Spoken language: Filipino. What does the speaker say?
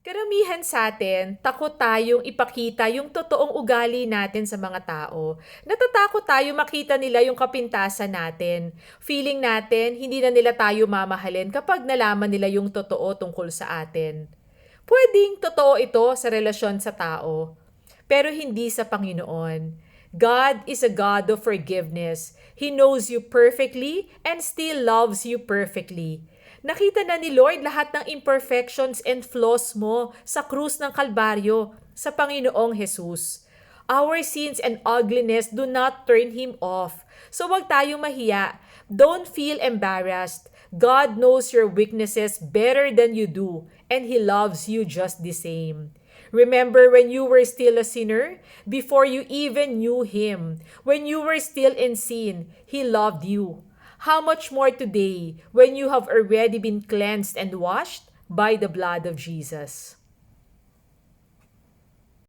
Karamihan sa atin, takot tayong ipakita yung totoong ugali natin sa mga tao. Natatakot tayo makita nila yung kapintasan natin. Feeling natin, hindi na nila tayo mamahalin kapag nalaman nila yung totoo tungkol sa atin. Pwedeng totoo ito sa relasyon sa tao, pero hindi sa Panginoon. God is a God of forgiveness. He knows you perfectly and still loves you perfectly. Nakita na ni Lord lahat ng imperfections and flaws mo sa krus ng Kalbaryo sa Panginoong Jesus. Our sins and ugliness do not turn Him off. So wag tayong mahiya. Don't feel embarrassed. God knows your weaknesses better than you do, and He loves you just the same. Remember when you were still a sinner? Before you even knew Him. When you were still in sin, He loved you. How much more today when you have already been cleansed and washed by the blood of Jesus?